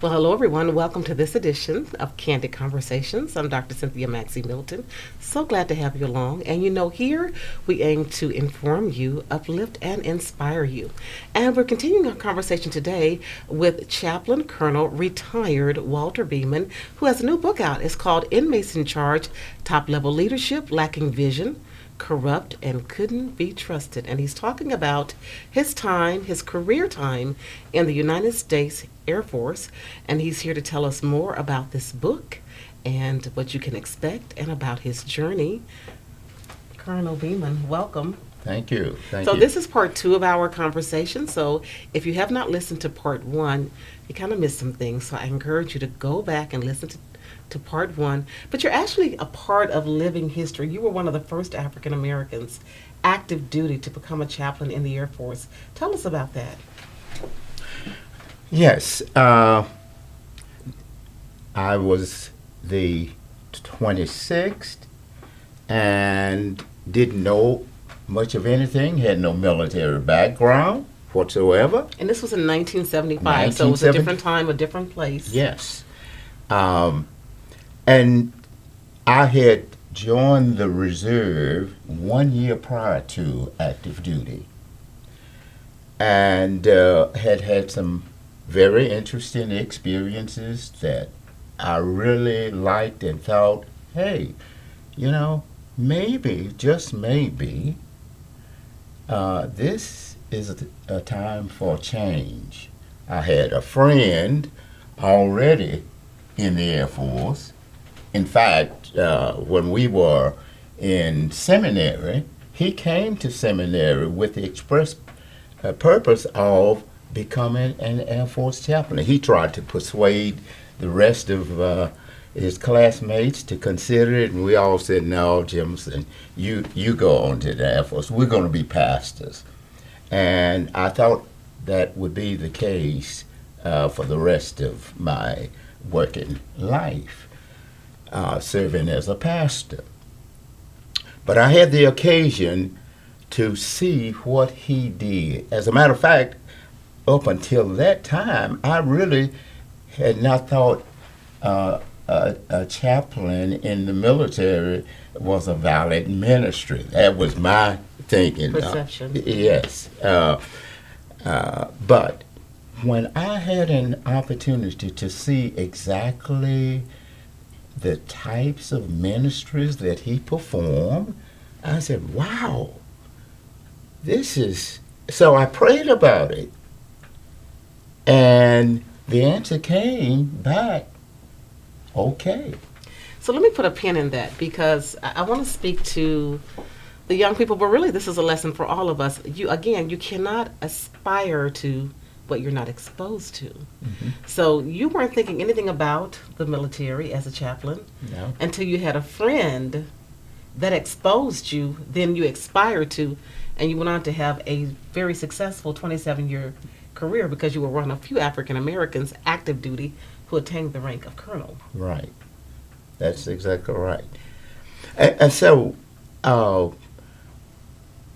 Well, hello everyone. Welcome to this edition of Candid Conversations. I'm Dr. Cynthia Maxie Milton. So glad to have you along. And here we aim to inform you, uplift, and inspire you. And we're continuing our conversation today with Chaplain Colonel retired Walter Beamon, who has a new book out. It's called Inmates in Charge: Top Level Leadership Lacking Vision, Corrupt, and Couldn't Be Trusted. And he's talking about his time, his career time in the United States Air Force. And he's here to tell us more about this book and what you can expect and about his journey. Colonel Beamon, welcome. Thank you. So this is part 2 of our conversation. So if you have not listened to part 1, you kind of missed some things. So I encourage you to go back and listen to part 1. But you're actually a part of living history. You were one of the first African Americans active duty to become a chaplain in the Air Force. Tell us about that. Yes. I was the 26th and didn't know much of anything, had no military background whatsoever. And this was in 1975, so it was a different time, a different place. Yes. And I had joined the reserve 1 year prior to active duty and had some very interesting experiences that I really liked and thought, hey, maybe, just maybe, this is a time for change. I had a friend already in the Air Force. In fact, when we were in seminary, he came to seminary with the express purpose of becoming an Air Force chaplain. He tried to persuade the rest of his classmates to consider it, and we all said, no, Jimson, you go on to the Air Force. We're going to be pastors. And I thought that would be the case for the rest of my working life, serving as a pastor. But I had the occasion to see what he did. As a matter of fact, up until that time, I really had not thought a chaplain in the military was a valid ministry. That was my thinking. Perception. Yes. But when I had an opportunity to see exactly the types of ministries that he performed, I said, wow, this is... So I prayed about it. And the answer came back, okay. So let me put a pin in that, because I want to speak to the young people, but really this is a lesson for all of us. You cannot aspire to what you're not exposed to. Mm-hmm. So you weren't thinking anything about the military as a chaplain until you had a friend that exposed you, then you aspired to, and you went on to have a very successful 27-year career because you were one of few African Americans active duty who attained the rank of colonel. Right. That's exactly right. And so,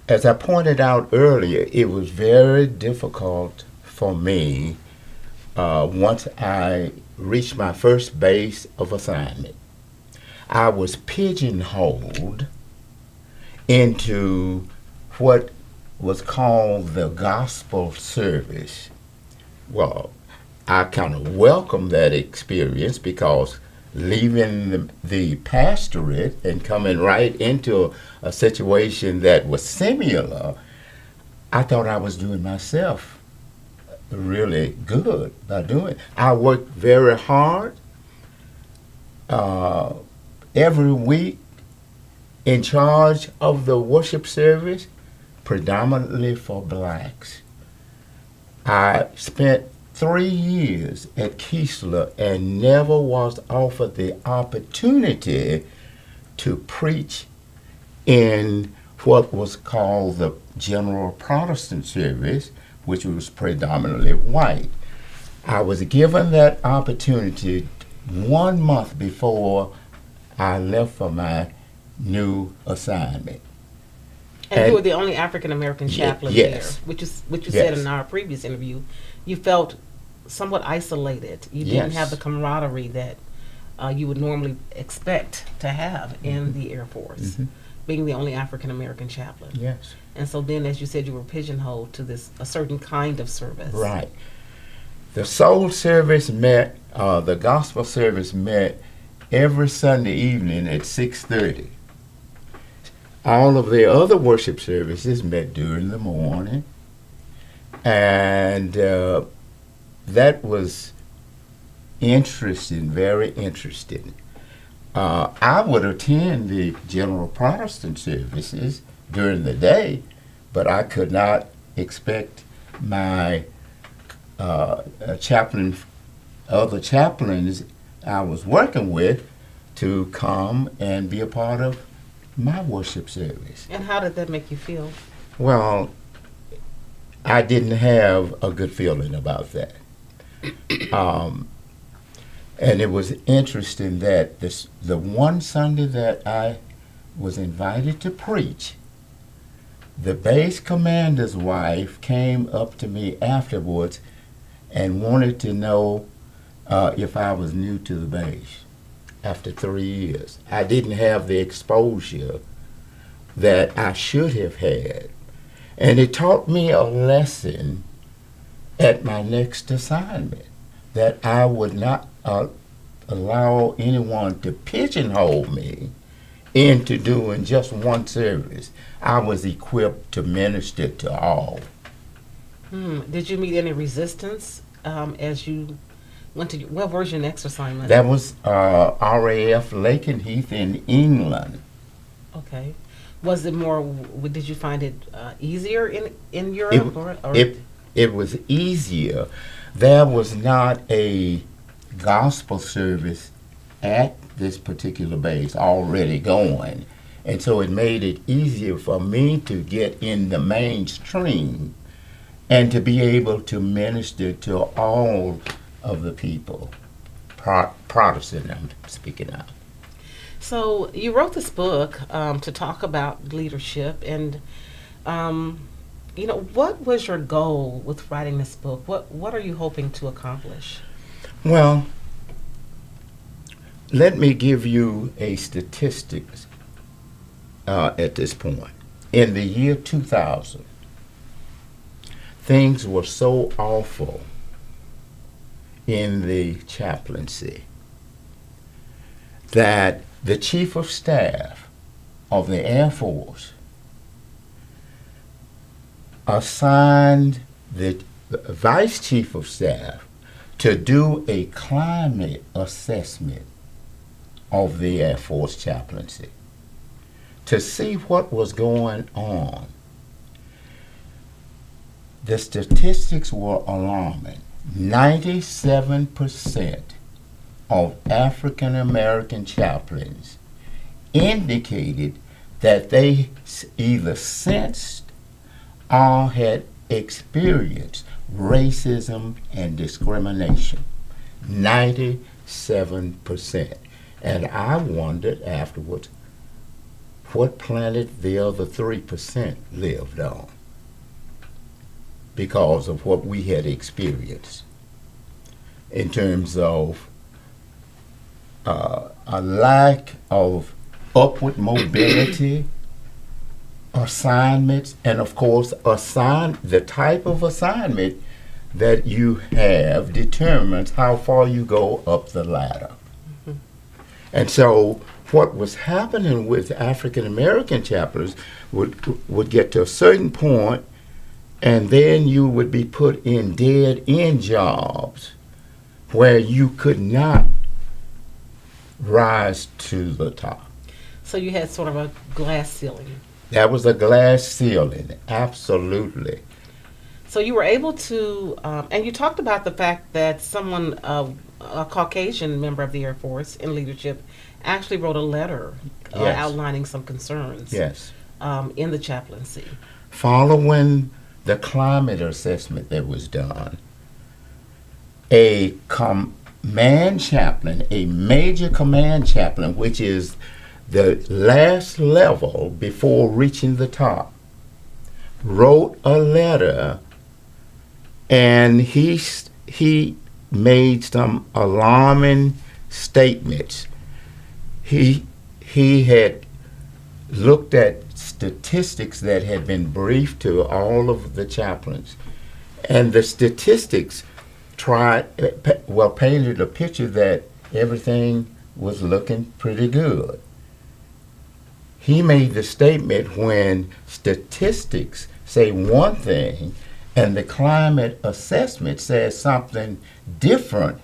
as I pointed out earlier, it was very difficult for me once I reached my first base of assignment. I was pigeonholed into what was called the gospel service. Well, I kind of welcomed that experience because leaving the pastorate and coming right into a situation that was similar, I thought I was doing myself really good by doing it. I worked very hard every week in charge of the worship service, predominantly for blacks. I spent 3 years at Keesler and never was offered the opportunity to preach in what was called the General Protestant Service, which was predominantly white. I was given that opportunity 1 month before I left for my new assignment. And you were the only African American chaplain yes. there, which you said in our previous interview. You felt somewhat isolated. You didn't have the Yes. camaraderie that you would normally expect to have in the Air Force, Mhm. being the only African American chaplain. Yes. And so then, as you said, you were pigeonholed to this a certain kind of service. Right. The soul service met, the gospel service met every Sunday evening at 6:30. All of the other worship services met during the morning, and that was interesting, very interesting. I would attend the general Protestant services during the day, but I could not expect my chaplain, other chaplains I was working with, to come and be a part of my worship service. And how did that make you feel? Well, I didn't have a good feeling about that. And it was interesting that the one Sunday that I was invited to preach, the base commander's wife came up to me afterwards and wanted to know if I was new to the base after 3 years. I didn't have the exposure that I should have had. And it taught me a lesson at my next assignment, that I would not allow anyone to pigeonhole me into doing just one service. I was equipped to minister to all. Did you meet any resistance as you went to what was your next assignment? That was RAF Lakenheath in England. Okay. Was it more? Did you find it easier in Europe? Or It was easier. There was not a gospel service at this particular base already going. And so it made it easier for me to get in the mainstream and to be able to minister to all of the people, Protestant I'm speaking of. So you wrote this book to talk about leadership, and what was your goal with writing this book? What are you hoping to accomplish? Well, let me give you a statistics at this point. In the year 2000, things were so awful in the chaplaincy that the Chief of Staff of the Air Force assigned the Vice Chief of Staff to do a climate assessment of the Air Force chaplaincy to see what was going on. The statistics were alarming. 97% of African American chaplains indicated that they either sensed or had experienced racism and discrimination. 97%. And I wondered afterwards what planet the other 3% lived on because of what we had experienced in terms of a lack of upward mobility, assignments, and of course the type of assignment that you have determines how far you go up the ladder. Mm-hmm. And so what was happening with African American chaplains would get to a certain point, and then you would be put in dead-end jobs where you could not rise to the top. So you had sort of a glass ceiling. That was a glass ceiling, absolutely. So you were able to, and you talked about the fact that someone, a Caucasian member of the Air Force in leadership, actually wrote a letter Yes. outlining some concerns Yes. In the chaplaincy. Following the climate assessment that was done, a command chaplain, a major command chaplain, which is the last level before reaching the top, wrote a letter, and he he made some alarming statements. He had looked at statistics that had been briefed to all of the chaplains, and the statistics painted a picture that everything was looking pretty good. He made the statement, when statistics say one thing and the climate assessment says something different,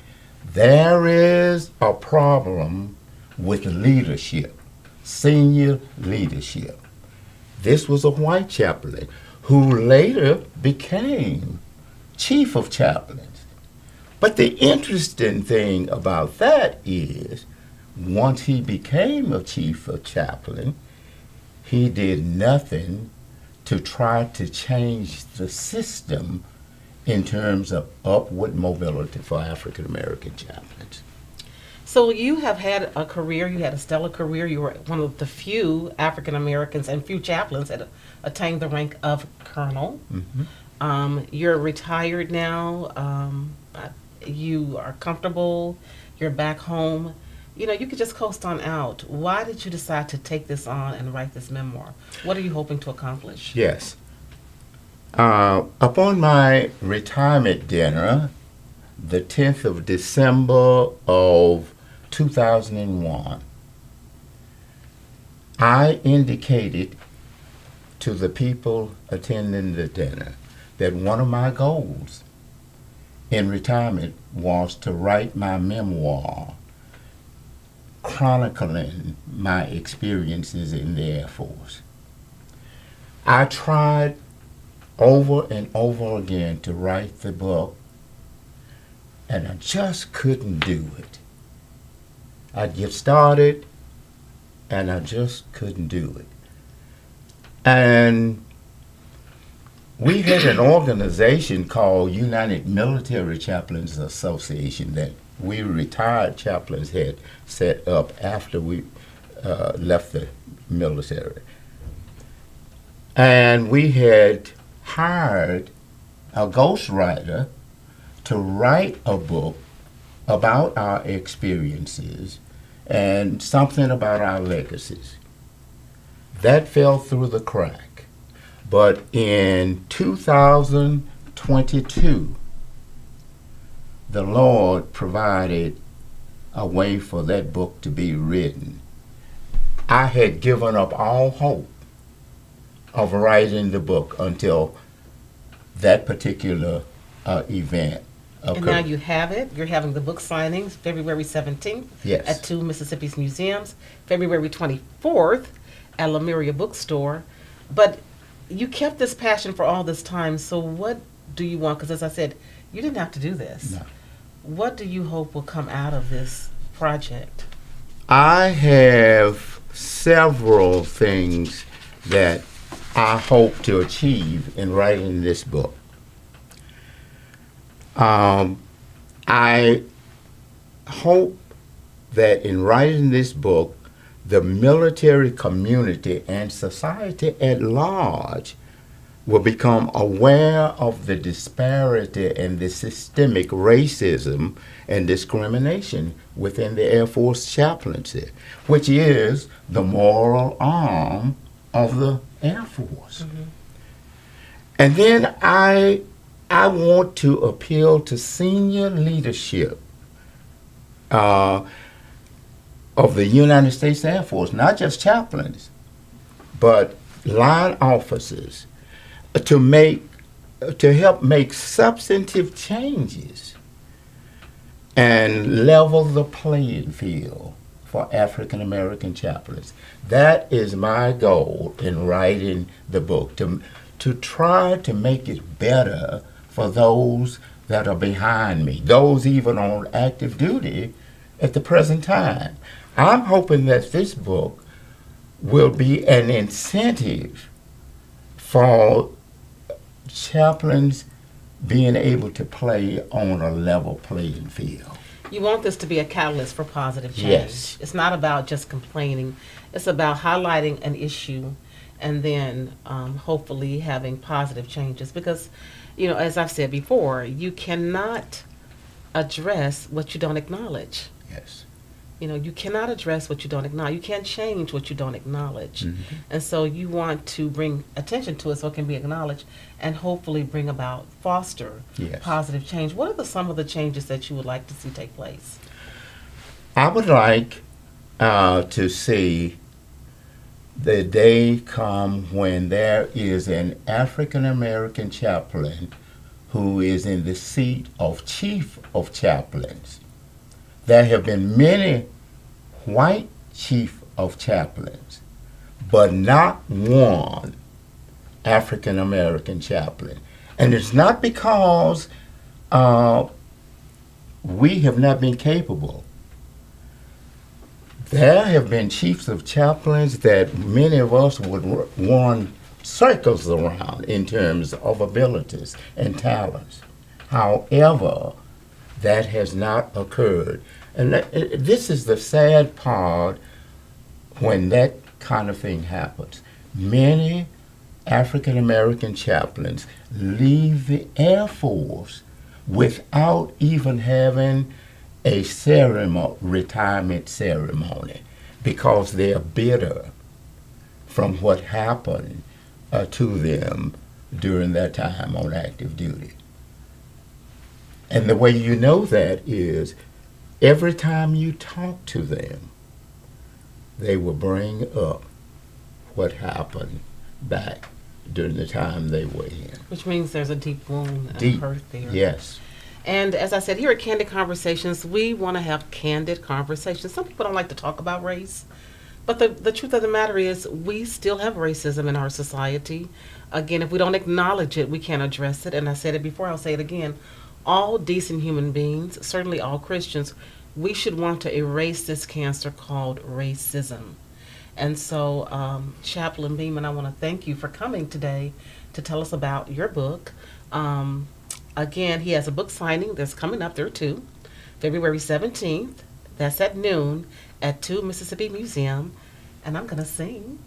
there is a problem with leadership, senior leadership. This was a white chaplain who later became chief of chaplains. But the interesting thing about that is, once he became a chief of chaplain, he did nothing to try to change the system in terms of upward mobility for African American chaplains. So you have had a career, you had a stellar career. You were one of the few African Americans and few chaplains that attained the rank of colonel. Mm-hmm. You're retired now. You are comfortable. You're back home. You know, you could just coast on out. Why did you decide to take this on and write this memoir? What are you hoping to accomplish? Yes. Upon my retirement dinner, the 10th of December of 2001, I indicated to the people attending the dinner that one of my goals in retirement was to write my memoir chronicling my experiences in the Air Force. I tried over and over again to write the book, and I just couldn't do it. I'd get started, and I just couldn't do it. And we had an organization called United Military Chaplains Association that we retired chaplains had set up after we left the military. And we had hired a ghostwriter to write a book about our experiences and something about our legacies. That fell through the crack. But in 2022, the Lord provided a way for that book to be written. I had given up all hope of writing the book until that particular event occurred. And now you have it. You're having the book signings February 17th Yes. at 2 Mississippi's museums, February 24th at Lemuria Bookstore. But you kept this passion for all this time, so what do you want? Because as I said, you didn't have to do this. No. What do you hope will come out of this project? I have several things that I hope to achieve in writing this book. I hope that in writing this book, the military community and society at large will become aware of the disparity and the systemic racism and discrimination within the Air Force chaplaincy, which is the moral arm of the Air Force. Mm-hmm. And then I want to appeal to senior leadership of the United States Air Force, not just chaplains, but line officers, to help make substantive changes and level the playing field for African American chaplains. That is my goal in writing the book, to try to make it better for those that are behind me, those even on active duty at the present time. I'm hoping that this book will be an incentive for chaplains being able to play on a level playing field. You want this to be a catalyst for positive change. Yes. It's not about just complaining. It's about highlighting an issue and then hopefully having positive changes. Because, you know, as I've said before, you cannot address what you don't acknowledge. Yes. You know, you cannot address what you don't acknowledge. You can't change what you don't acknowledge. And so you want to bring attention to it so it can be acknowledged and hopefully bring about, foster Yes. positive change. What are some of the changes that you would like to see take place? I would like to see the day come when there is an African American chaplain who is in the seat of chief of chaplains. There have been many white chief of chaplains, but not one African American chaplain. And it's not because we have not been capable. There have been chiefs of chaplains that many of us would run circles around in terms of abilities and talents. However, that has not occurred. And this is the sad part when that kind of thing happens. Many African American chaplains leave the Air Force without even having a retirement ceremony, because they are bitter from what happened to them during their time on active duty. And the way you know that is every time you talk to them, they will bring up what happened back during the time they were in. Which means there's a deep wound and Deep, hurt there. yes. And as I said, here at Candid Conversations, we want to have candid conversations. Some people don't like to talk about race, but the truth of the matter is we still have racism in our society. Again, if we don't acknowledge it, we can't address it. And I said it before, I'll say it again. All decent human beings, certainly all Christians, we should want to erase this cancer called racism. And so, Chaplain Beamon, I want to thank you for coming today to tell us about your book. Again, he has a book signing that's coming up there too, February 17th. That's at noon at 2 Mississippi Museum. And I'm going to sing.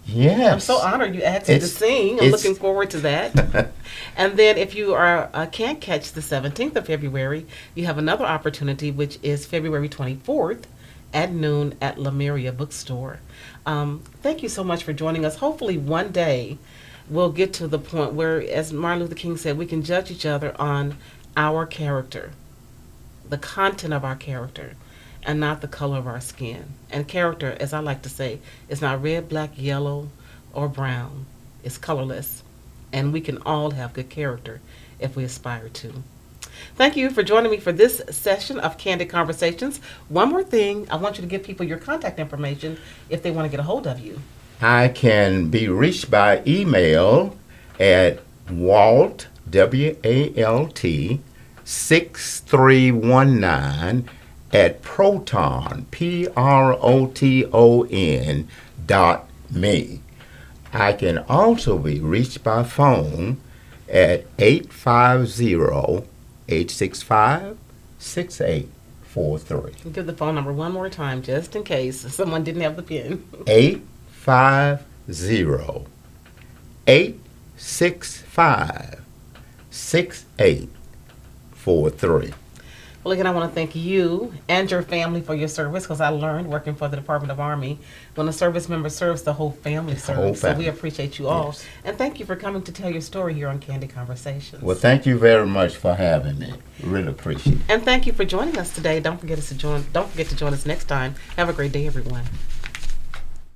Yes. I'm so honored you asked me to sing. I'm looking forward to that. And then if you can't catch the 17th of February, you have another opportunity, which is February 24th at noon at Lemuria Bookstore. Thank you so much for joining us. Hopefully one day we'll get to the point where, as Martin Luther King said, we can judge each other on our character, the content of our character, and not the color of our skin. And character, as I like to say, is not red, black, yellow, or brown. It's colorless. And we can all have good character if we aspire to. Thank you for joining me for this session of Candid Conversations. One more thing, I want you to give people your contact information if they want to get a hold of you. I can be reached by email at Walt, W-A-L-T, 6319 at proton, PROTON.me. I can also be reached by phone at 850-865-6843. Give the phone number one more time, just in case someone didn't have the pen. 850-865-6843. Well, again, I want to thank you and your family for your service, because I learned working for the Department of Army, when a service member serves, the whole family serves. So we appreciate you all. Yes. And thank you for coming to tell your story here on Candid Conversations. Well, thank you very much for having me. Really appreciate it. And thank you for joining us today. Don't forget to join us next time. Have a great day, everyone.